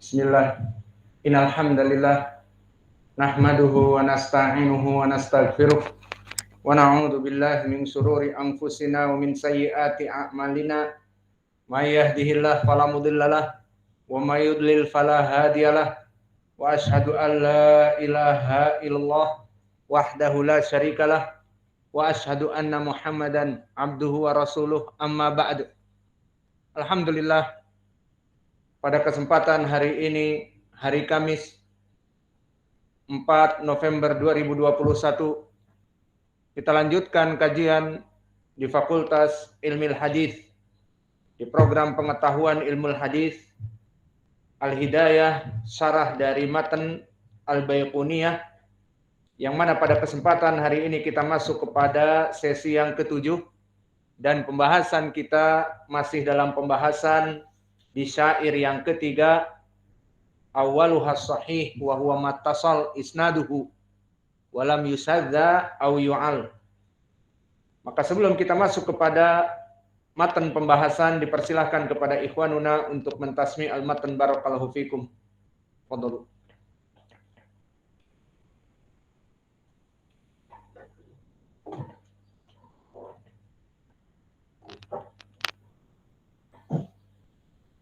Bismillah. Innal hamdalillah nahmaduhu wa nasta'inuhu wa nastaghfiruh wa na'udzu billahi min shururi anfusina wa min sayyiati a'malina. May yahdihillahu fala mudhillalah wa may yudlil fala hadiyalah. Wa asyhadu an la ilaha illallah wahdahu la syarikalah wa asyhadu anna Muhammadan abduhu wa rasuluh. Amma ba'du. Alhamdulillah, pada kesempatan hari ini, hari Kamis 4 November 2021, kita lanjutkan kajian di Fakultas Ilmil Hadis di program pengetahuan ilmu hadis Al-Hidayah, syarah dari matan Al-Baiquniyah, yang mana pada kesempatan hari ini kita masuk kepada sesi yang ketujuh, dan pembahasan kita masih dalam pembahasan di syair yang ketiga, awaluha sahih wa huwa mattasal isnaduhu walam yusadza au yu'al. Maka sebelum kita masuk kepada matan pembahasan, dipersilahkan kepada ikhwanuna untuk mentasmi al-matan. Barakallahu fikum. Fadhlu.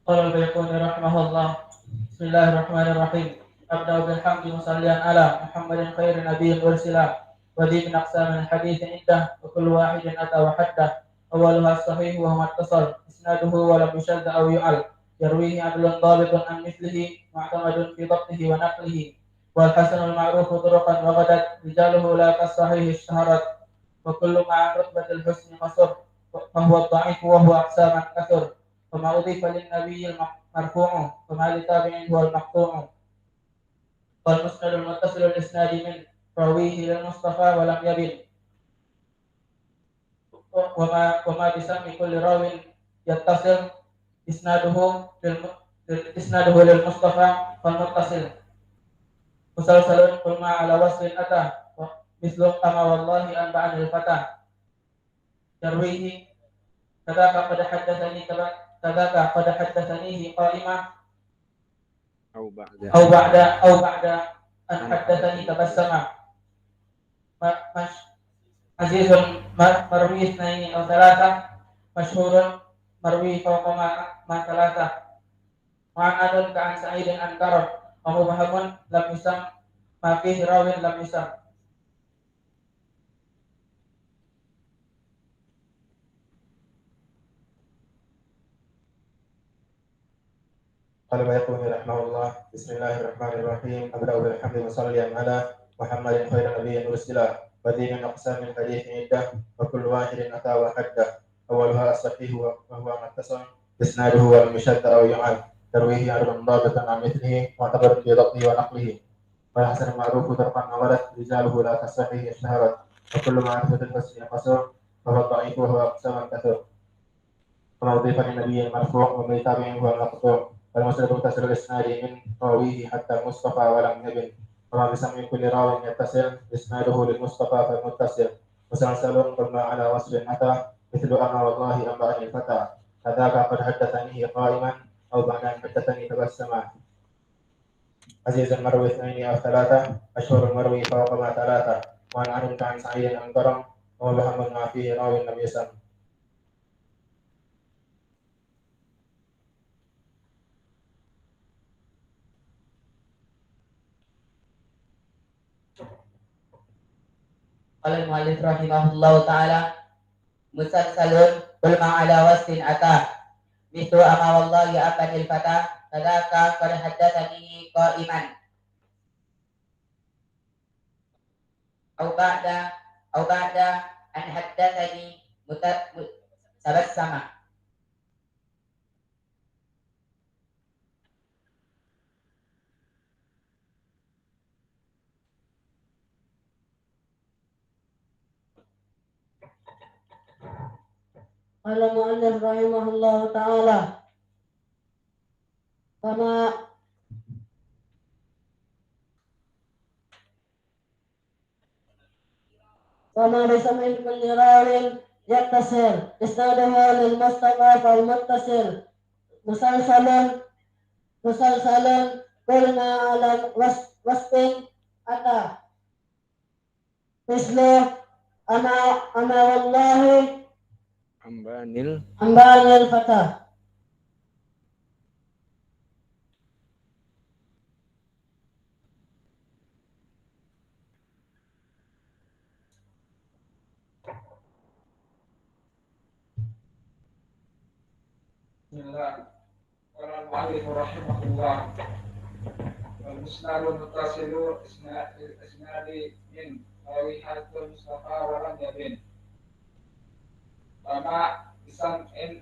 Qala al-Baiquni rahimahullah. Bismillahirrahmanirrahim. Abda'u bilhamdi musallian ala Muhammadin khairin nabiyyin ursilah wa di min aqsamin hadithin iddah wa kullu wahidin ata wa haddah. Awaluha sahih wa huwa mattasal isnaduhu wa lam yushadda aw yu'al yarwihi adlun dhabitun an mithlihi mu'tamadun fi dhabtihi wa naqlihi wal hasanul ma'rufu turuqan wa ghadat rijaluhu la kas-sahih ishtaharat wa kullu ma'a rutbatil husni qasur fa huwa dha'if wa huwa aqsaman kathur. فما أضيف للنبي المرفوع فما لتابع هو المقطوع والمسند المتصل الإسناد من راويه للمصطفى ولم يبن وما بسم كل راو يتصل إسناده للمصطفى فالمتصل مسلسل قل ما على وصف أتى مثل أما والله أنبأني الفتى يرويه كذاك قد حدثنيه قائما أو بعد أن حدثني تبسما عزيز مروي اثنين أو ثلاثة مشهور مروي فوق ما ثلاثة وعن أدل كعن سعيد أنكره ومبهم لم يسم ما فيه راو لم يسم. قال Baiquni rahimahullah. Bismillahirrahmanirrahim. Abda'u bilhamdi musallian ala Muhammadin khairin nabiyyin ursilah wa di min aqsamin hadithin iddah wa kullu wahidin ata wa haddah. Awaluha as-sahih wa huwa mattasal isnaduhu wa lam yushadda aw yu'al yarwihi adlun dhabitun an mithlihi mu'tabarun fi dhabtihi wa naqlihi wal hasan ma'rufu tarfan wa ghadat rijaluhu la kas-sahih ishtaharat wa kullu ma'rifatin husni qasur fa huwa dha'if wa huwa aqsaman kathur. Fama udhifa lin-nabiyyi al-marfu' wa ma litabi'in huwa al-maqtu'. والمسند متصل الإسناد من راويه حتى المصطفى ولم يبن وما بسم كل راو يتصل إسناده للمصطفى فالمتصل مسلسل قل ما على وصف أتى مثل أما والله أنبأني الفتى كذاك قد حدثني قائما أو بعد أن حدثني تبسما عزيز المروي اثنين أو ثلاثة مشهور المروي فوق ما ثلاثة وعن عنك عن سعيد أنكرم ومبهم ما فيه راوي لم يسم. Qala al-mu'allif rahimahullahu ta'ala musalsalun bil ma'ala wasfin ata mithlu ama wallahi akanil fata kadaka qad haddathani qa'iman au ba'da an haddathani tabassama. Qala mu'allif rahimahullahu ta'ala Fama bisamin kulli rawin yattasil isnaduhu lil mustafa fal muttasil musalsalun musalsalun qulna ala wasfin ata mislu ana wallahi ambanil fata. Bismillah. Qala al-mu'allif rahimahullah. Wal musnadul muttasilu isnadi min rawihatul Mustafa wa lam yabin. Mama isam'in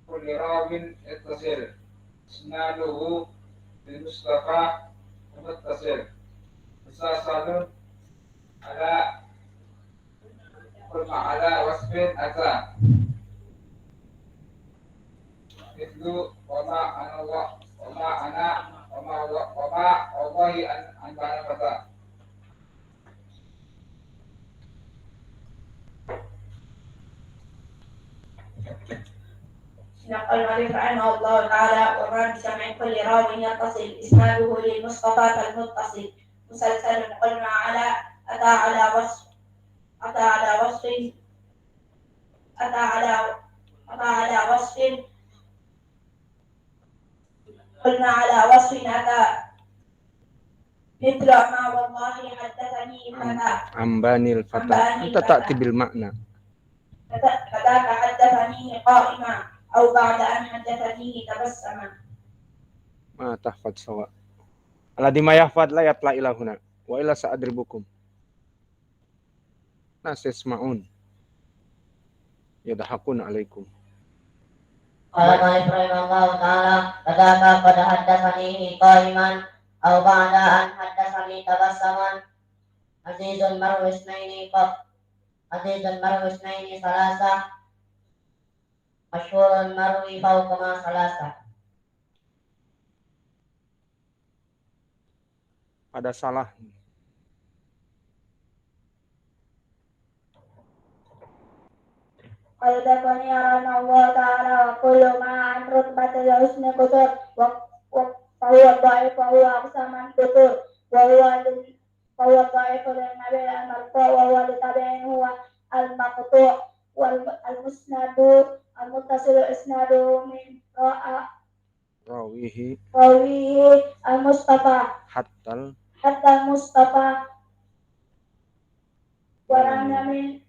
kulli rawin ittasil. Isnaduhu bil Mustafa muttasil. Musalsalun ala wasfin ata. Itu wama anallah wama ana wama Allahi an bana fata. نقل المؤلف رحمه الله تعالى والرد بسمع كل راو يتصل اسناده للمصطفى كالمتصل مسلسل قلنا على اتى على وصف قلنا على وصف أتى مثل ما والله حدثني فتى أنباني الفتى أنت تأتي بالمعنى كذاك حدثني قائما أو بعد أن حدثني تبسما ما تحفظ سواء الذي ما يحفظ لا يطلع إلى هنا وإلا سأضربكم ناس يسمعون يضحكون عليكم. قال المؤلف رحمه الله تعالى كذاك قد حدثني قائما أو بعد أن حدثني تبسما عزيز مروي اثنين ثلاثة مشهور مروي فوق ما ثلاثة. Ada salah. Al-Dakani arana Allah ta'ala wa kullu ma'an rutbatil husni kutur wa huwa dhaif wa huwa aqsaman kutur wa huwa dhaif dan nabi al-marfu wa huwa ditabi'in huwa al-maqtu' wal al-musnadu al-muttasil isnadu min rawihi al-mustafa hatta al-mustafa walam yamin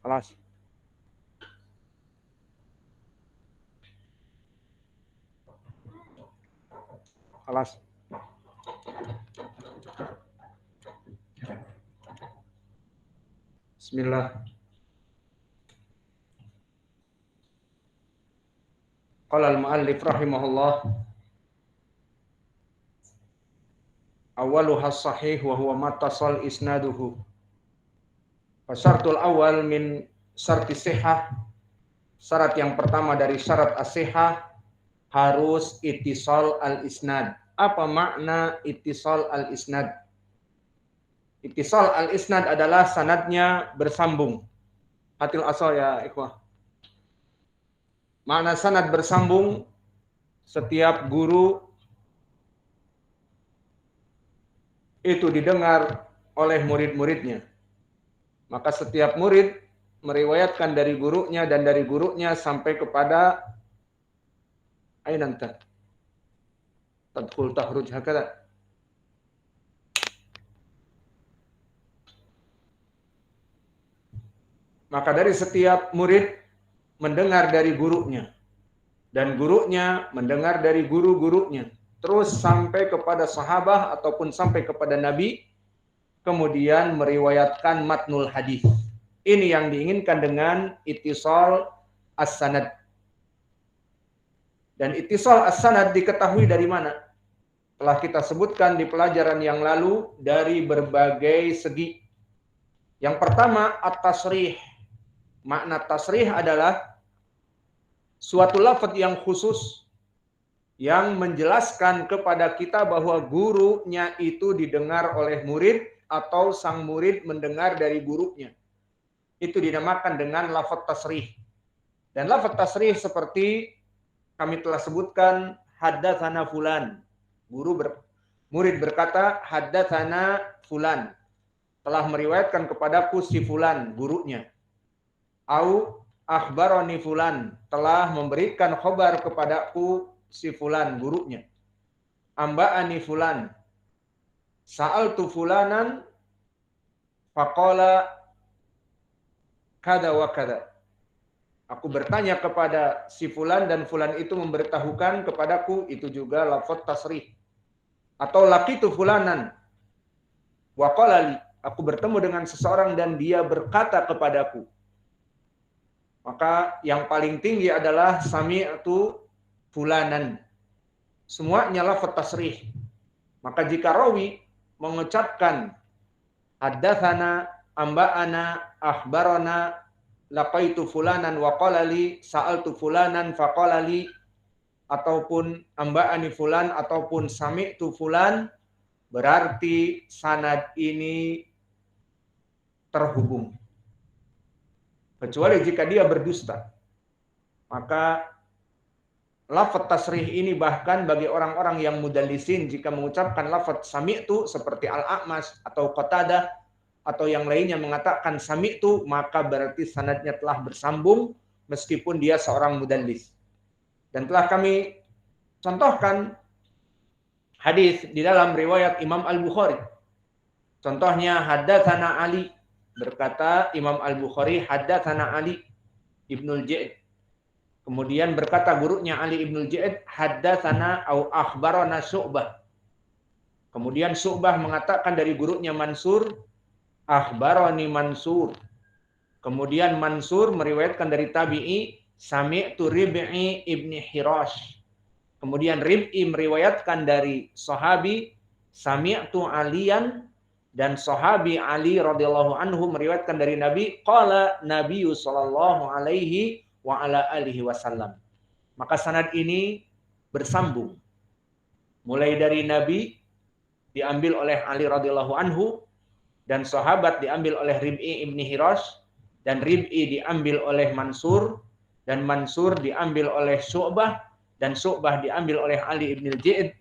Kelas. Bismillah. Qala al-mu'allif rahimahullah. Awaluha sahih wa huwa mattasal isnaduhu. Syaratul awal min syarti sihah. Syarat yang pertama dari syarat as-sihah harus ittisal al-isnad. Apa makna ittisal al-isnad? Ittisal al-isnad adalah sanadnya bersambung. Hatil asal ya ikhwah. Makna sanad bersambung, setiap guru itu didengar oleh murid-muridnya. Maka setiap murid meriwayatkan dari gurunya dan dari gurunya sampai kepada ainanta. Tadkhul tahruj hakada. Maka dari setiap murid mendengar dari gurunya dan gurunya mendengar dari guru-gurunya terus sampai kepada sahabat ataupun sampai kepada Nabi, kemudian meriwayatkan matnul hadis. Ini yang diinginkan dengan ittisal as-sanad. Dan ittisal as-sanad diketahui dari mana? Telah kita sebutkan di pelajaran yang lalu dari berbagai segi. Yang pertama at-tasrih. Makna tasrih adalah suatu lafaz yang khusus yang menjelaskan kepada kita bahwa gurunya itu didengar oleh murid atau sang murid mendengar dari gurunya. Itu dinamakan dengan lafaz tasrih. Dan lafaz tasrih seperti kami telah sebutkan, haddatsana fulan. Murid berkata, haddatsana fulan. Telah meriwayatkan kepadaku si fulan, gurunya. Au akhbarani fulan. Telah memberikan khabar kepadaku si fulan, gurunya. Amba'ani fulan. Sa'altu fulanan faqala kada wa kada. Aku bertanya kepada si fulan dan fulan itu memberitahukan kepadaku, itu juga lafaz tasrih. Atau laqitu fulanan wa qala li, aku bertemu dengan seseorang dan dia berkata kepadaku. Maka yang paling tinggi adalah sami'tu fulanan. Semuanya lafaz tasrih. Maka jika rawi mengucapkan haddatsana, amba'ana, akhbarana, laqaitu fulanan wa qala li, sa'altu fulanan fa qala li, ataupun amba'ani fulan ataupun sami'tu fulan, berarti sanad ini terhubung. Kecuali jika dia berdusta. Maka lafaz tasrih ini bahkan bagi orang-orang yang mudallisin, jika mengucapkan lafaz sami'tu seperti Al-A'mas atau Qatadah atau yang lainnya mengatakan sami'tu, maka berarti sanadnya telah bersambung meskipun dia seorang mudallis. Dan telah kami contohkan hadis di dalam riwayat Imam Al-Bukhari. Contohnya haddatsana Ali, berkata Imam Al-Bukhari haddatsana Ali Ibnul Ja'id. Kemudian berkata gurunya Ali Ibnul Ja'id haddatsana au akhbarana Syu'bah. Kemudian Syu'bah mengatakan dari gurunya Mansur, akhbarani Mansur. Kemudian Mansur meriwayatkan dari tabi'i, sami'tu Rib'i ibni Hirash. Kemudian Rib'i meriwayatkan dari sahabi, sami'tu Aliyan, dan sahabi Ali radhiyallahu anhu meriwayatkan dari Nabi, qala Nabi sallallahu alaihi wa ala alihi wasallam. Maka sanad ini bersambung. Mulai dari Nabi diambil oleh Ali radhiyallahu anhu, dan sahabat diambil oleh Rib'i ibni Hirash, dan Rib'i diambil oleh Mansur, dan Mansur diambil oleh Syu'bah, dan Syu'bah diambil oleh Ali ibn Ja'id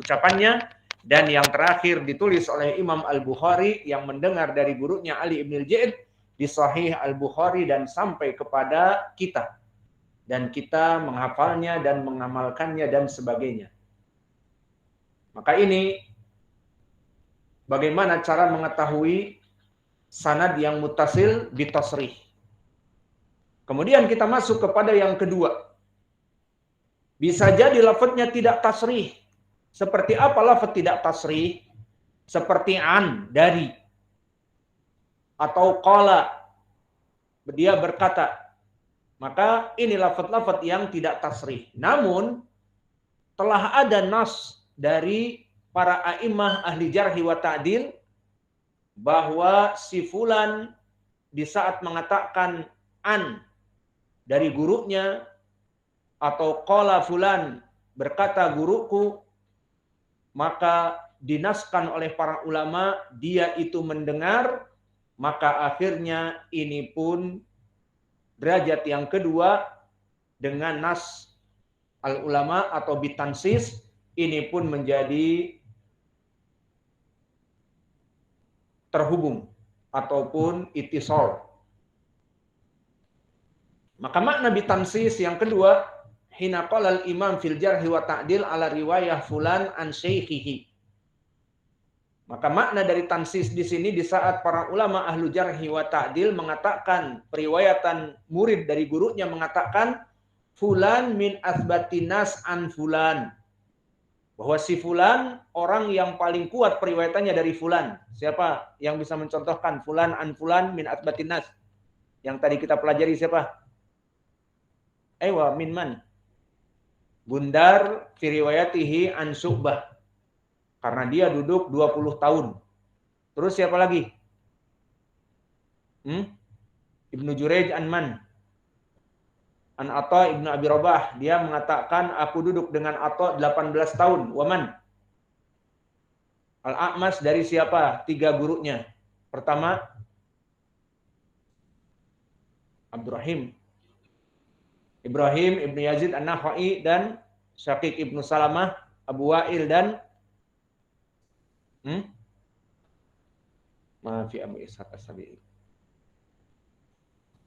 ucapannya, dan yang terakhir ditulis oleh Imam Al-Bukhari yang mendengar dari gurunya Ali ibn Ja'id di Sahih Al-Bukhari dan sampai kepada kita. Dan kita menghafalnya dan mengamalkannya dan sebagainya. Maka ini bagaimana cara mengetahui sanad yang muttasil bitasrih. Kemudian kita masuk kepada yang kedua. Bisa jadi lafadznya tidak tasrih. Seperti apa lafadz tidak tasrih? Seperti an, dari. Atau qala, dia berkata. Maka ini lafadz-lafadz yang tidak tasrih. Namun telah ada nas dari para a'immah ahli jarhi wa ta'dil bahwa si fulan di saat mengatakan an dari gurunya atau qala fulan berkata guruku, maka dinaskan oleh para ulama dia itu mendengar, maka akhirnya ini pun derajat yang kedua dengan nas al-ulama atau bitansis, ini pun menjadi terhubung ataupun ittisal. Maka makna bitansis yang kedua, hina qala al-imam fil jarhi wa ta'dil ala riwayah fulan an syaikhihi. Maka makna dari tansis di sini di saat para ulama ahlu jarhi wa ta'dil mengatakan periwayatan murid dari gurunya mengatakan fulan min asbatinas an fulan. Bahwa si fulan orang yang paling kuat periwayatannya dari fulan. Siapa yang bisa mencontohkan fulan an fulan min asbatinas? Yang tadi kita pelajari siapa? Aywa min man? Bundar fi riwayatihi an Syu'bah. Karena dia duduk 20 tahun. Terus siapa lagi? Ibnu Jurayj an man? An Atha ibnu Abi Rabah. Dia mengatakan aku duduk dengan Atha 18 tahun. Waman? Al-A'mas dari siapa? 3 gurunya. Pertama Abdurrahim Ibrahim ibnu Yazid An-Nakhai dan Syaqiq ibnu Salamah, Abu Wa'il dan Maafi Abu Ishaq As-Sabi'i,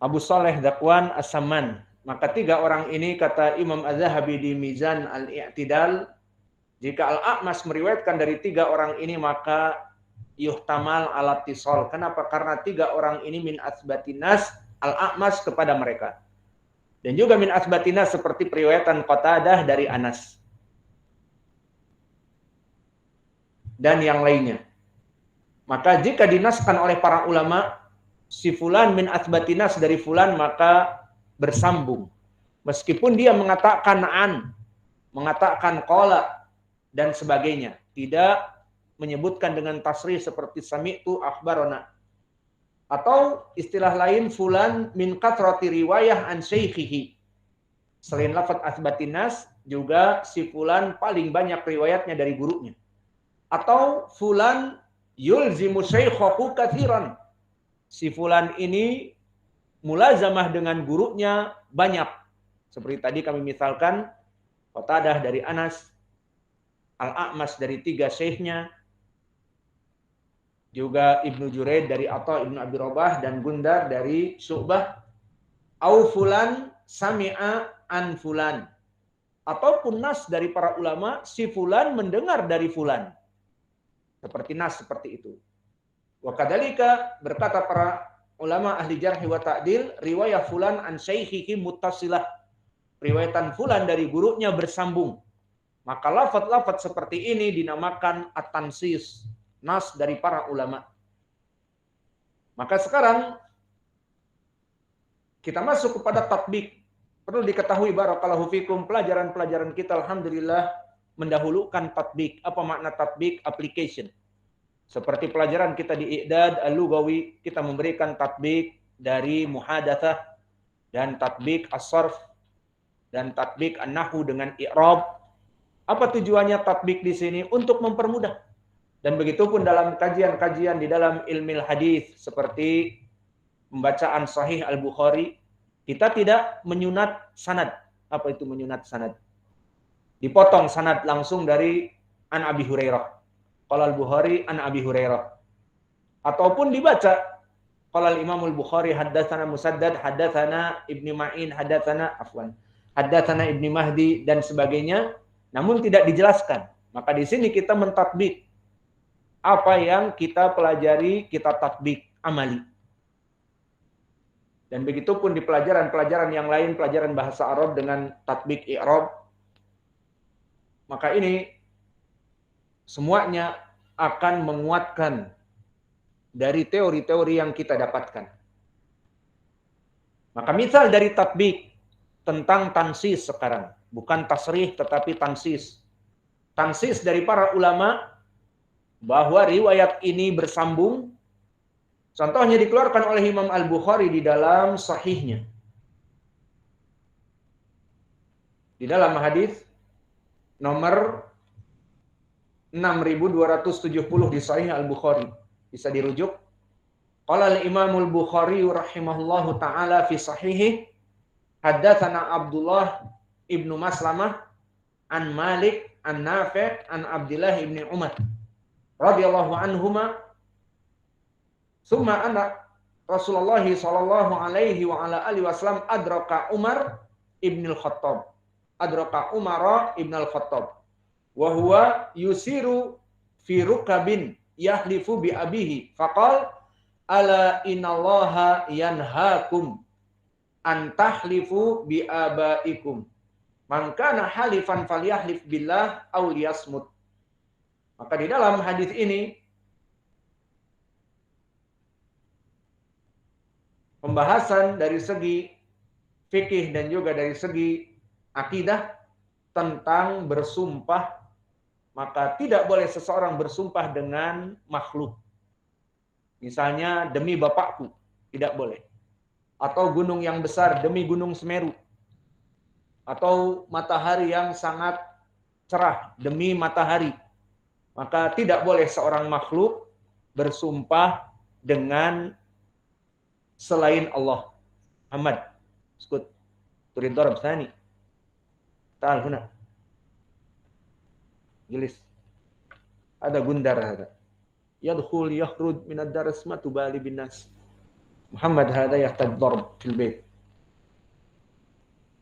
Abu Saleh Dakwan As-Samman. Maka 3 orang ini kata Imam Az-Zahabi di Mizan Al-I'tidal, jika Al-A'mas meriwayatkan dari 3 orang ini maka yuhtamal ala tisol. Kenapa? Karena 3 orang ini min asbatinas Al-A'mas kepada mereka. Dan juga min asbatinas seperti periwayatan Qatadah dari Anas. Dan yang lainnya. Maka jika dinaskan oleh para ulama, si fulan min asbatinas dari fulan maka bersambung. Meskipun dia mengatakan an, mengatakan qala dan sebagainya, tidak menyebutkan dengan tasrih seperti sami'tu akhbarana. Atau istilah lain fulan min kathrati riwayah an syaikhihi. Selain lafaz asbatinas, juga si fulan paling banyak riwayatnya dari gurunya. Atau fulan yulzimu syaikhahu katsiran. Si fulan ini mulazamah dengan gurunya banyak. Seperti tadi kami misalkan Qatadah dari Anas, Al-A'mas dari 3 syekhnya, juga Ibnu Juraid dari Atha Ibnu Abi Rabah dan Gundar dari Syu'bah. Au fulan sami'a an fulan. Ataupun nas dari para ulama, si fulan mendengar dari fulan. Seperti nas seperti itu. Wa kadzalika berkata para ulama ahli jarh wa ta'dil, riwayah fulan an syaikhihi muttasilah. Riwayatan fulan dari gurunya bersambung. Maka lafaz-lafaz seperti ini dinamakan at-tansis, nas dari para ulama. Maka sekarang kita masuk kepada tatbik. Perlu diketahui barakallahu fikum, pelajaran-pelajaran kita alhamdulillah mendahulukan tatbik. Apa makna tatbik? Application. Seperti pelajaran kita di I'dad Al-Lughawi, kita memberikan tatbik dari muhadatsah dan tatbik as-sarf dan tatbik an-nahwu dengan i'rab. Apa tujuannya tatbik di sini? Untuk mempermudah. Dan begitu pun dalam kajian-kajian di dalam ilmu hadis seperti pembacaan Sahih Al-Bukhari, kita tidak menyunat sanad. Apa itu menyunat sanad? Dipotong sanad langsung dari an Abi Hurairah. Qala Al-Bukhari an Abi Hurairah. Ataupun dibaca qala Al-Imam Al-Bukhari haddatsana Musaddad, haddatsana Ibnu Ma'in, haddatsana Ibnu Mahdi dan sebagainya, namun tidak dijelaskan. Maka di sini kita mentatbik apa yang kita pelajari, kita tatbik amali. Dan begitu pun di pelajaran-pelajaran yang lain, pelajaran bahasa Arab dengan tatbik i'rab. Maka ini semuanya akan menguatkan dari teori-teori yang kita dapatkan. Maka misal dari tatbik tentang tansis sekarang, bukan tasrih tetapi tansis. Tansis dari para ulama bahwa riwayat ini bersambung. Contohnya dikeluarkan oleh Imam Al-Bukhari di dalam sahihnya. Di dalam hadis nomor 6270 di Sahih Al-Bukhari. Bisa dirujuk. Qala al-Imam Al-Bukhari rahimahullahu taala fi sahihi, haddatsana Abdullah ibnu Maslamah an Malik an Nafi' an Abdullah ibni Umar radhiyallahu anhuma, summa anna Rasulullah sallallahu alaihi wa ala alihi wasallam adraka Umar ibn al-Khattab. Adraka Umar ibn al-Khattab. Wa huwa yusiru fi rukabin yahlifu bi abihi faqal ala innallaha yanhaakum an tahlifu bi abaikum man kana halifan falyahlif billah aw liyasmut. Maka di dalam hadis ini pembahasan dari segi fikih dan juga dari segi akidah tentang bersumpah. Maka tidak boleh seseorang bersumpah dengan makhluk. Misalnya demi bapakku, tidak boleh. Atau gunung yang besar demi gunung Semeru. Atau matahari yang sangat cerah demi matahari. Maka tidak boleh seorang makhluk bersumpah dengan selain Allah. Ahmad, skut. تريد ضرب ثاني تعال هنا جلس هذا جندر هذا يدخل يخرج من الدرس ما تبالي بالناس Muhammad hada yahtaj darb fil bait.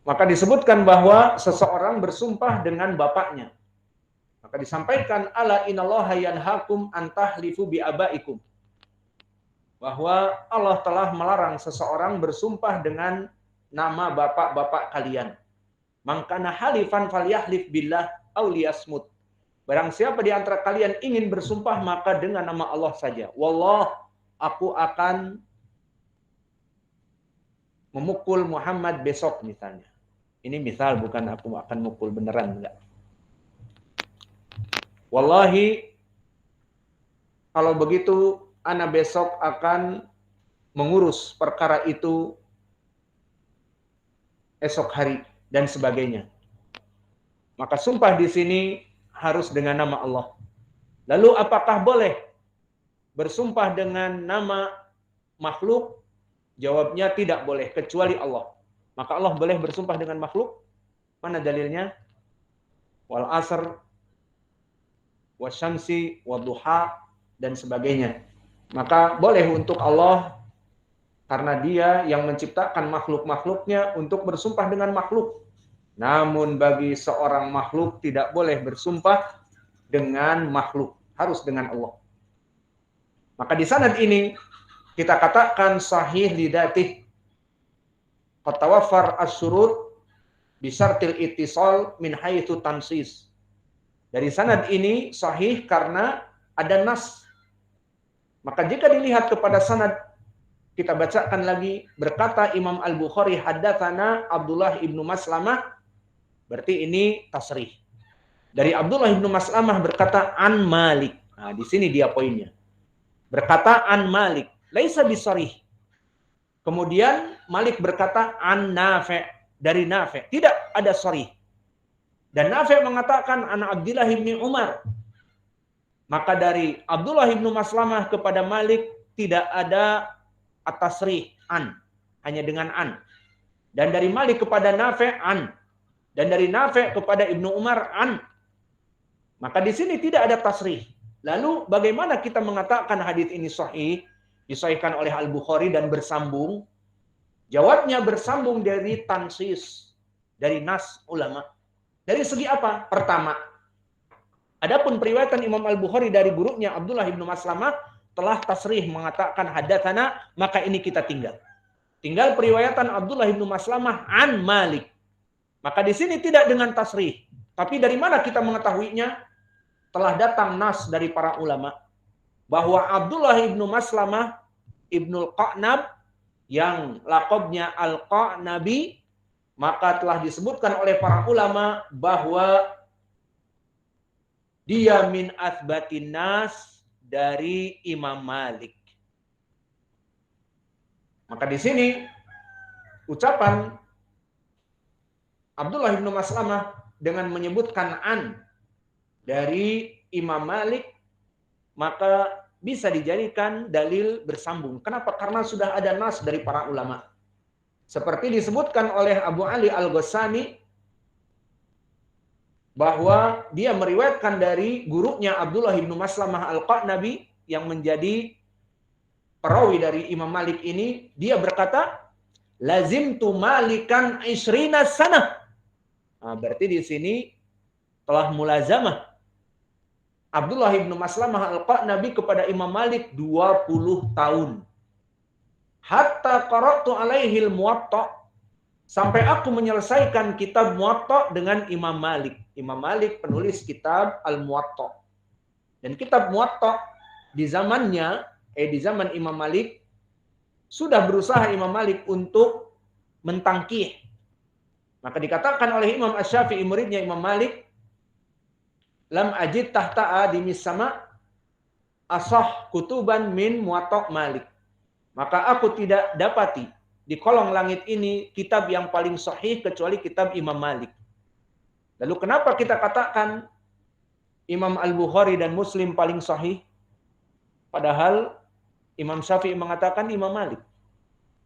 Maka disebutkan bahwa seseorang bersumpah dengan bapaknya. Maka disampaikan ala inallaha yanhakum an tahlifu bi abaikum. Bahwa Allah telah melarang seseorang bersumpah dengan nama bapak-bapak kalian. Mangkana halifan falyahlif billah aw liyasmut. Barang siapa di antara kalian ingin bersumpah maka dengan nama Allah saja. Wallah, aku akan memukul Muhammad besok misalnya. Ini misal, bukan aku akan mukul beneran, enggak. Wallahi, kalau begitu ana besok akan mengurus perkara itu esok hari dan sebagainya. Maka sumpah di sini harus dengan nama Allah. Lalu apakah boleh bersumpah dengan nama makhluk? Jawabnya tidak boleh kecuali Allah. Maka Allah boleh bersumpah dengan makhluk? Mana dalilnya? Wal asr, wasyamsi, wadduha dan sebagainya. Maka boleh untuk Allah karena Dia yang menciptakan makhluk-makhluknya untuk bersumpah dengan makhluk. Namun bagi seorang makhluk tidak boleh bersumpah dengan makhluk, harus dengan Allah. Maka di sanad ini kita katakan sahih lidatih qad tawaffar asy-syurut bi syartil ittisal min haitsu tansis. Dari sanad ini sahih karena ada nas. Maka jika dilihat kepada sanad, kita bacakan lagi, berkata Imam Al-Bukhari haddatsana Abdullah ibnu Maslamah, berarti ini tasrih. Dari Abdullah ibnu Maslamah berkata an Malik. Nah, di sini dia poinnya. Berkata an Malik. Laisa bisarih. Kemudian Malik berkata an Nafi', dari Nafi'. Tidak ada sarih. Dan Nafi' mengatakan an Abdullah bin Umar. Maka dari Abdullah bin Maslamah kepada Malik tidak ada at-tasrih an, hanya dengan an. Dan dari Malik kepada Nafi' an. Dan dari Nafi' kepada Ibnu Umar an. Maka di sini tidak ada tasrih. Lalu bagaimana kita mengatakan hadis ini sahih? Disahihkan oleh Al-Bukhari dan bersambung. Jawabnya bersambung dari tansis, dari nas ulama. Dari segi apa? Pertama, adapun periwayatan Imam Al-Bukhari dari gurunya Abdullah bin Maslamah telah tasrih mengatakan hadatsana, maka ini kita tinggal. Tinggal periwayatan Abdullah bin Maslamah an Malik. Maka di sini tidak dengan tasrih. Tapi dari mana kita mengetahuinya? Telah datang nas dari para ulama bahwa Abdullah ibnu Maslamah ibnul Qa'nab yang lakabnya Al-Qa'nabi, maka telah disebutkan oleh para ulama bahwa dia min athbatin nas, dari Imam Malik. Maka di sini ucapan Abdullah ibnu Maslamah dengan menyebutkan an dari Imam Malik, maka bisa dijadikan dalil bersambung. Kenapa? Karena sudah ada nas dari para ulama. Seperti disebutkan oleh Abu Ali Al-Ghassani bahwa dia meriwayatkan dari gurunya Abdullah bin Maslamah Al-Qa'nabi yang menjadi perawi dari Imam Malik ini, dia berkata, lazimtu Malikan 20 sanah. Nah, berarti di sini telah mulazamah Abdullah bin Maslamah Al-Qa'nabi kepada Imam Malik 20 tahun. Hatta qara'tu alaihi al-Muwatta, sampai aku menyelesaikan kitab Muwatta dengan Imam Malik. Imam Malik penulis kitab Al-Muwatta. Dan kitab Muwatta di zamannya, di zaman Imam Malik, sudah berusaha Imam Malik untuk mentangkih. Maka dikatakan oleh Imam Asy-Syafi'i, muridnya Imam Malik, lam ajid tahta'a dimis sama asah kutuban min Muwatta Malik. Maka aku tidak dapati di kolong langit ini kitab yang paling sahih kecuali kitab Imam Malik. Lalu kenapa kita katakan Imam Al-Bukhari dan Muslim paling sahih? Padahal Imam Syafi'i mengatakan Imam Malik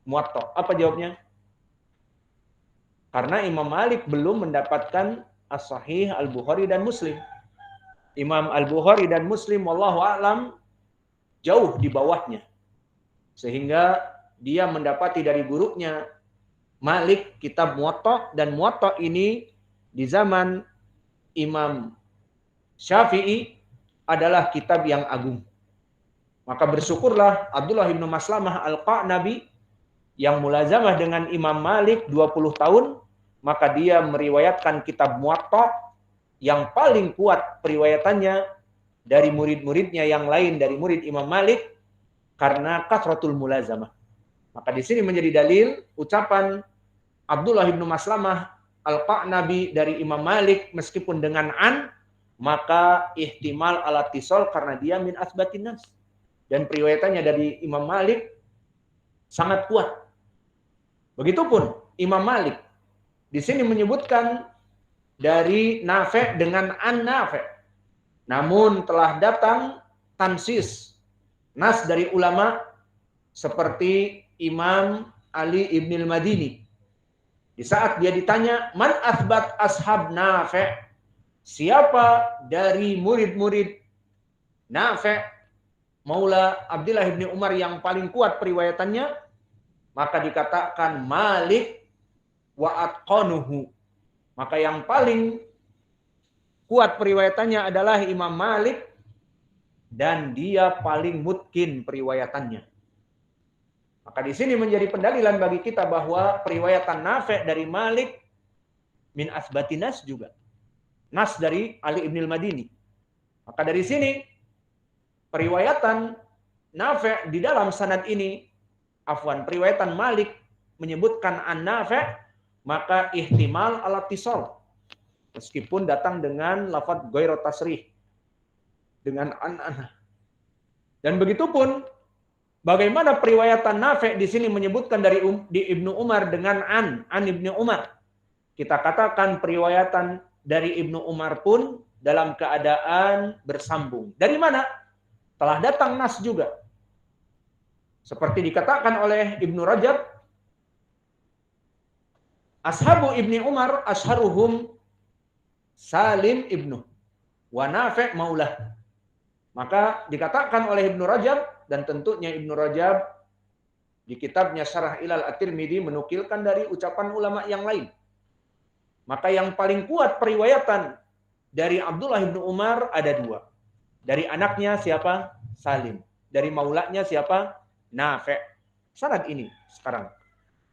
Muwatta. Apa jawabnya? Karena Imam Malik belum mendapatkan As-Sahih Al-Bukhari dan Muslim. Imam Al-Bukhari dan Muslim wallahu a'lam jauh di bawahnya. Sehingga dia mendapati dari gurunya Malik kitab Muwatta, dan Muwatta ini di zaman Imam Syafi'i adalah kitab yang agung. Maka bersyukurlah Abdullah bin Maslamah Al-Qa'nabi yang mulazamah dengan Imam Malik 20 tahun, maka dia meriwayatkan kitab Muwatta yang paling kuat periwayatannya dari murid-muridnya yang lain dari murid Imam Malik karena kasratul mulazamah. Maka di sini menjadi dalil ucapan Abdullah bin Maslamah Al-Qa'nabi dari Imam Malik meskipun dengan an, maka ihtimal ala tisol karena dia min asbatin nas. Dan periwayatannya dari Imam Malik sangat kuat. Begitupun Imam Malik di sini menyebutkan dari Nafi' dengan an Nafi'. Namun telah datang tansis nas dari ulama seperti Imam Ali ibn al-Madini. Di saat dia ditanya, man athbat ashab Nafi', siapa dari murid-murid Nafi' Maula Abdullah bin Umar yang paling kuat periwayatannya, maka dikatakan Malik wa atqanuhu. Maka yang paling kuat periwayatannya adalah Imam Malik dan dia paling mutkin periwayatannya. Maka di sini menjadi pendalilan bagi kita bahwa periwayatan Nafi' dari Malik min asbatinas juga. Nas dari Ali ibn al-Madini. Maka dari sini periwayatan Nafi' di dalam sanad ini, periwayatan Malik menyebutkan an Nafi', maka ihtimal ala tisal. Meskipun datang dengan lafadz ghairu tasrih. Dengan an. Dan begitupun bagaimana periwayatan Nafi' di sini menyebutkan dari di Ibnu Umar dengan an Ibnu Umar. Kita katakan periwayatan dari Ibnu Umar pun dalam keadaan bersambung. Dari mana? Telah datang nas juga. Seperti dikatakan oleh Ibnu Rajab, ashabu Ibni Umar asharuhum Salim ibnu wa Nafi' maulah. Maka dikatakan oleh Ibnu Rajab, dan tentunya Ibnu Rajab di kitabnya Syarah Ilal At-Tirmidzi menukilkan dari ucapan ulama yang lain. Maka yang paling kuat periwayatan dari Abdullah bin Umar ada dua. Dari anaknya siapa? Salim. Dari maulanya siapa? Nafi'. Sanad ini sekarang.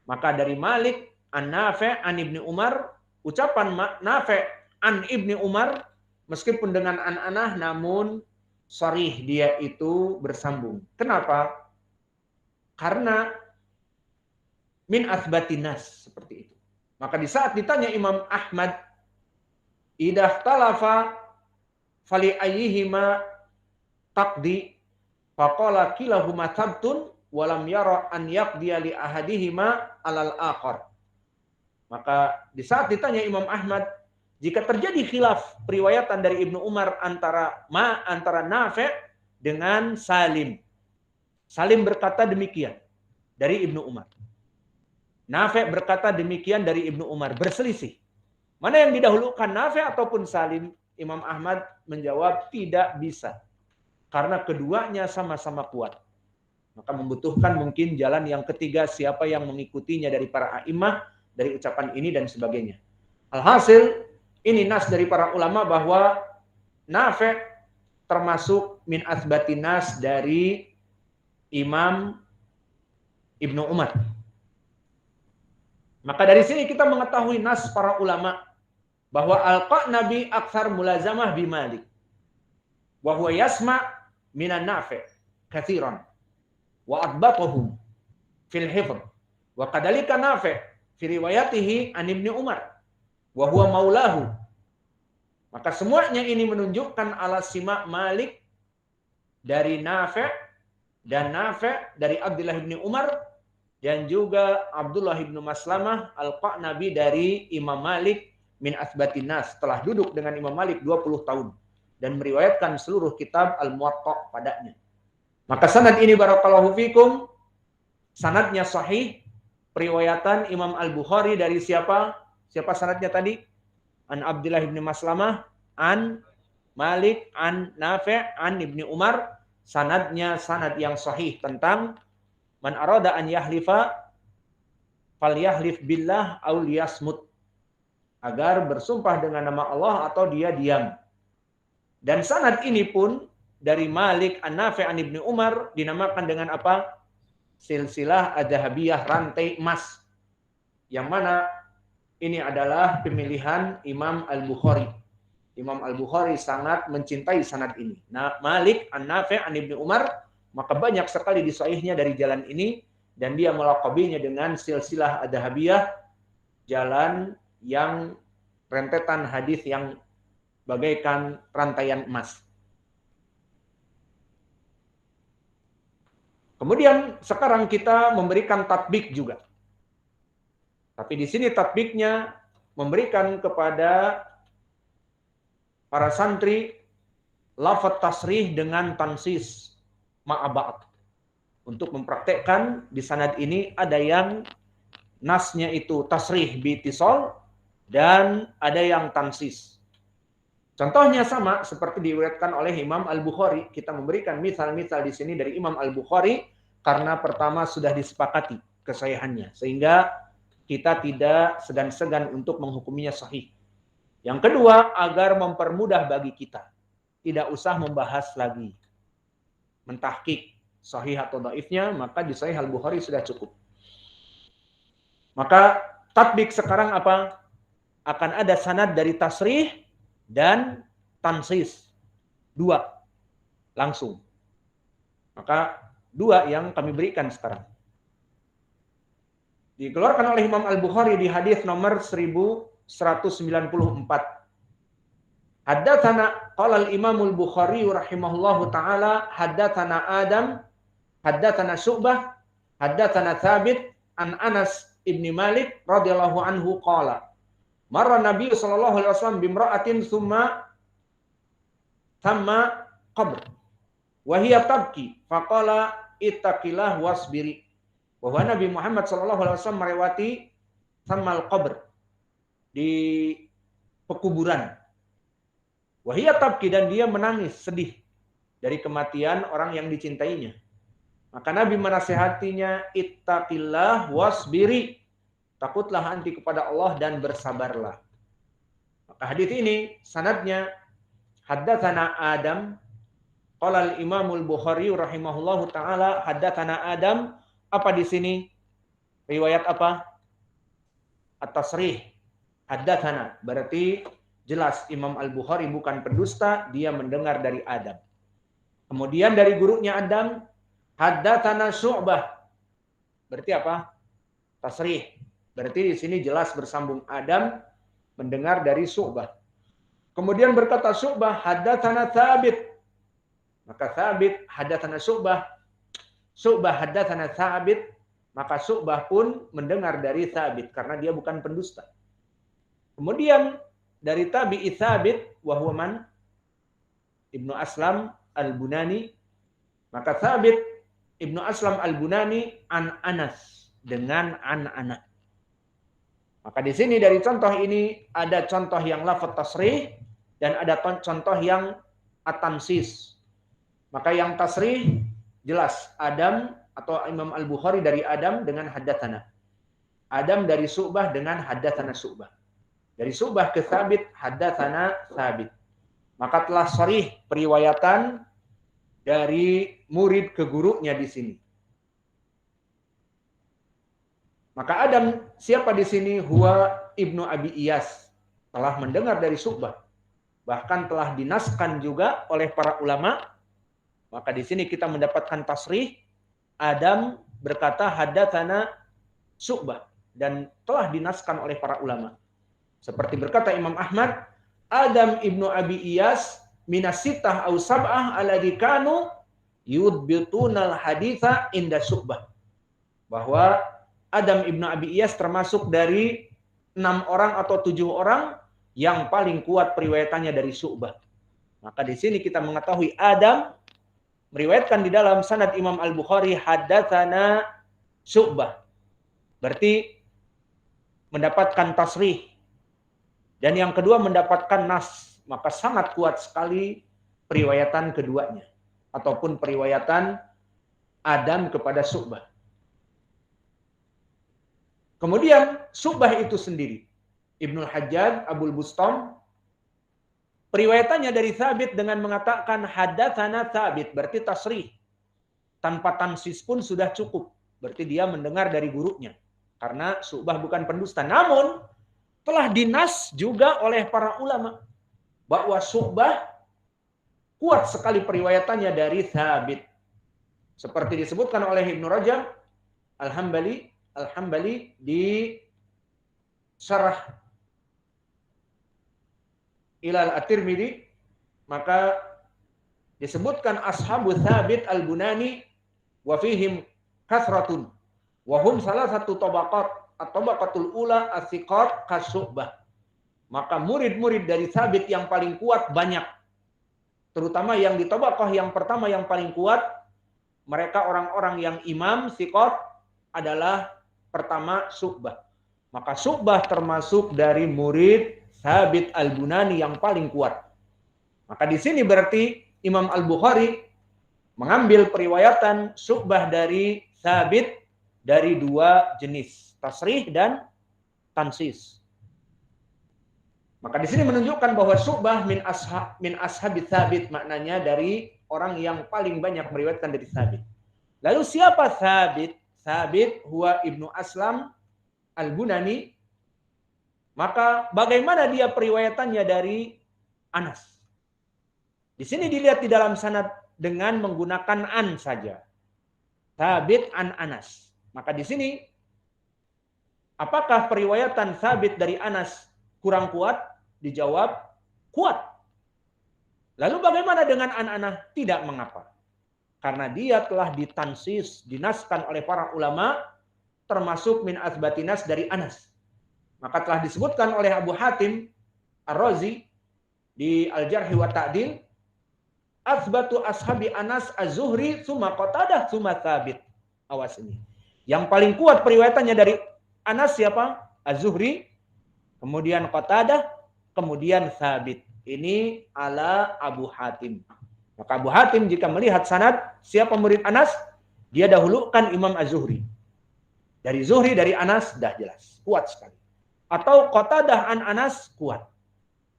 Maka dari Malik an Nafi' an Ibni Umar, ucapan Nafi' an Ibni Umar meskipun dengan an-anah namun sharih dia itu bersambung. Kenapa? Karena min asbatinas seperti itu. Maka di saat ditanya Imam Ahmad, idah talafa fali ayyihima taqdi, faqala kilahuma thabtun walam yara an yaqdiya li ahadihima alal akhar. Maka di saat ditanya Imam Ahmad, jika terjadi khilaf periwayatan dari Ibnu Umar antara Nafi' dengan Salim. Salim berkata demikian dari Ibnu Umar. Nafi' berkata demikian dari Ibnu Umar, berselisih. Mana yang didahulukan, Nafi' ataupun Salim? Imam Ahmad menjawab tidak bisa. Karena keduanya sama-sama kuat. Maka membutuhkan mungkin jalan yang ketiga, siapa yang mengikutinya dari para a'imah, dari ucapan ini dan sebagainya. Alhasil, ini nas dari para ulama bahwa Nafi' termasuk min asbatin nas dari Imam Ibnu Umar. Maka dari sini kita mengetahui nas para ulama bahwa Al-Qa'nabi aktsar mulazamah bi Malik. Wa huwa yasma' minan Nafi' katsiran wa adbatuhum fil hifdh. Wa kadzalika Nafi' fi riwayatihi an Ibnu Umar wa huwa maulahu. Maka semuanya ini menunjukkan ala sima' Malik dari Nafi' dan Nafi' dari Abdullah bin Umar dan juga Abdullah bin Maslamah Al-Qa'nabi dari Imam Malik min asbatin nas, telah duduk dengan Imam Malik 20 tahun dan meriwayatkan seluruh kitab Al-Muwatta padanya. Maka sanad ini barakallahu fikum, sanadnya sahih, periwayatan Imam Al-Bukhari dari siapa? Siapa sanadnya tadi? An Abdullah bin Maslamah, an Malik, an Nafi', an Ibni Umar. Sanadnya sanad yang sahih tentang man arada an yahlifa falyahlif billah aw liyasmut. Agar bersumpah dengan nama Allah atau dia diam. Dan sanad ini pun dari Malik, an Nafi', an Ibni Umar dinamakan dengan apa? Silsilah adzahabiyah, rantai emas. Yang mana ini adalah pemilihan Imam Al-Bukhari. Imam Al-Bukhari sangat mencintai sanad ini. Nah, Malik, an Nafi', an Ibni Umar, maka banyak sekali di sahihnya dari jalan ini, dan dia melaqabinya dengan silsilah adzahabiyah, jalan yang rentetan hadis yang bagaikan rantaian emas. Kemudian sekarang kita memberikan tatbik juga. Tapi di sini tatbiknya memberikan kepada para santri lafaz tasrih dengan tansis ma'aba'at. Untuk mempraktekkan di sanad ini ada yang nasnya itu tasrih bitisol dan ada yang tansis. Contohnya sama seperti diriwayatkan oleh Imam Al-Bukhari. Kita memberikan misal-misal di sini dari Imam Al-Bukhari karena pertama sudah disepakati kesahihannya sehingga kita tidak segan-segan untuk menghukuminya sahih. Yang kedua, agar mempermudah bagi kita. Tidak usah membahas lagi. Mentahkik sahih atau dhaifnya, maka di Sahih Al-Bukhari sudah cukup. Maka tatbik sekarang apa? Akan ada sanad dari tasrih dan tansis. 2. Langsung. Maka 2 yang kami berikan sekarang. Dikeluarkan oleh Imam Al-Bukhari di hadis nomor 1194. Haddatsana qala al-Imam Al-Bukhari rahimahullahu taala haddatsana Adam haddatsana Syu'bah haddatsana Thabit an Anas ibni Malik radhiyallahu anhu qala marra Nabi sallallahu alaihi wasallam bimra'atin thumma qabr wa hiya tabki faqala ittaqillah wasbiri. Bahwa Nabi Muhammad sallallahu alaihi wasallam melewati thammal qabr, di pekuburan. Wahia tabki, dan dia menangis sedih dari kematian orang yang dicintainya. Maka Nabi menasihatinya, ittaqillah wasbiri, takutlah anti kepada Allah dan bersabarlah. Maka hadis ini sanadnya haddatsana Adam, qala al-Imam Al-Bukhari rahimahullahu taala haddatsana Adam. Apa di sini? Riwayat apa? At-tasrih. Haddatsana. Berarti jelas Imam Al-Bukhari bukan pendusta, dia mendengar dari Adam. Kemudian dari gurunya Adam, haddatsana Syu'bah. Berarti apa? Tasrih. Berarti di sini jelas bersambung Adam mendengar dari Syu'bah. Kemudian berkata Syu'bah, haddatsana Thabit. Maka Thabit haddatsana Syu'bah. Syu'bah haddatsana Thabit. Maka Syu'bah pun mendengar dari Thabit karena dia bukan pendusta. Kemudian dari tabi'i Thabit wa huwa man? Ibnu Aslam Al-Bunani. Maka Thabit Ibnu Aslam Al-Bunani an Anas, dengan an anak. Maka di sini dari contoh ini ada contoh yang lafaz tasrih dan ada contoh yang at-tansis. Maka yang tasrih jelas Adam atau Imam Al-Bukhari dari Adam dengan haddatsana. Adam dari Syu'bah dengan haddatsana Syu'bah. Dari Syu'bah ke Thabit, haddatsana Thabit. Maka telah sharih periwayatan dari murid ke gurunya di sini. Maka Adam siapa di sini? Huwa Ibnu Abi Iyas, telah mendengar dari Syu'bah. Bahkan telah dinaskan juga oleh para ulama. Maka di sini kita mendapatkan tasrih. Adam berkata haddatsana Syu'bah dan telah dinaskan oleh para ulama. Seperti berkata Imam Ahmad, Adam Ibnu Abi Iyas minas sitah au sab'ah alladzi kanu yudbitunal haditha inda Syu'bah. Bahwa Adam Ibnu Abi Iyas termasuk dari 6 orang atau 7 orang yang paling kuat periwayatannya dari Syu'bah. Maka di sini kita mengetahui Adam meriwayatkan di dalam sanad Imam Al-Bukhari haddatsana Syu'bah. Berarti mendapatkan tasrih Dan yang kedua mendapatkan nas, maka sangat kuat sekali periwayatan keduanya. Ataupun periwayatan Adam kepada Syu'bah. Kemudian Syu'bah itu sendiri, Ibnul Hajjaj, Abul Bustam, periwayatannya dari Thabit dengan mengatakan hadatsana Thabit, berarti tasrih. Tanpa tansis pun sudah cukup. Berarti dia mendengar dari gurunya. Karena Syu'bah bukan pendusta. Namun telah dinas juga oleh para ulama bahwa Syu'bah kuat sekali periwayatannya dari Thabit. Seperti disebutkan oleh Ibnu Rajab Al-Hambali di Syarah Ilal At-Tirmidzi, maka disebutkan ashabu Thabit Al-Bunani wa fihim kathratun wa hum salah satu tabaqat at-tabaqatul ula as-siqat kasyu'bah. Maka murid-murid dari Thabit yang paling kuat banyak. Terutama yang di tabaqah yang pertama yang paling kuat, mereka orang-orang yang imam siqat adalah pertama Syu'bah. Maka Syu'bah termasuk dari murid Thabit Al-Bunani yang paling kuat. Maka di sini berarti Imam Al-Bukhari mengambil periwayatan Syu'bah dari Thabit dari dua jenis, tasrih dan tansis. Maka di sini menunjukkan bahwa Syu'bah min ashabi Thabit, maknanya dari orang yang paling banyak meriwayatkan dari Thabit. Lalu siapa Thabit? Thabit huwa Ibnu Aslam Al-Bunani. Maka bagaimana dia periwayatannya dari Anas? Di sini dilihat di dalam sanad dengan menggunakan an saja. Thabit an Anas. Maka di sini apakah periwayatan Thabit dari Anas kurang kuat? Dijawab kuat. Lalu bagaimana dengan an-anah? Tidak mengapa. Karena dia telah ditansis, dinaskan oleh para ulama, termasuk min asbatinas dari Anas. Maka telah disebutkan oleh Abu Hatim Ar-Razi di Al-Jarh wa Ta'dil, asbatu ashabi Anas az-Zuhri summa Qatadah summa Thabit. Awas ini. Yang paling kuat periwayatannya dari Anas siapa? Az-Zuhri, kemudian Qatadah, kemudian Thabit. Ini ala Abu Hatim. Maka Abu Hatim jika melihat sanad siapa murid Anas, dia dahulukan Imam Az-Zuhri. Dari Zuhri, dari Anas, dah jelas. Kuat sekali. Atau Qatadah an Anas, kuat.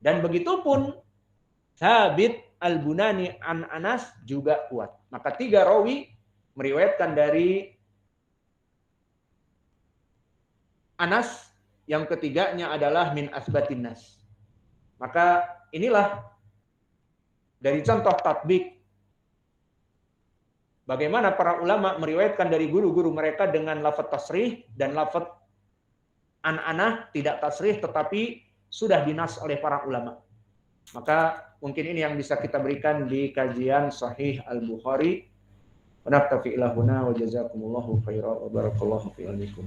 Dan begitu pun Thabit Al-Bunani an Anas juga kuat. Maka tiga rawi meriwayatkan dari Anas, yang ketiganya adalah min asbatin nas. Maka inilah dari contoh tatbik bagaimana para ulama meriwayatkan dari guru-guru mereka dengan lafaz tasrih dan lafaz an-anah, tidak tasrih tetapi sudah dinas oleh para ulama. Maka mungkin ini yang bisa kita berikan di kajian Sahih Al-Bukhari. Wa naktafi ila huna wa jazakumullahu khairan wa barakallahu fi ilmikum.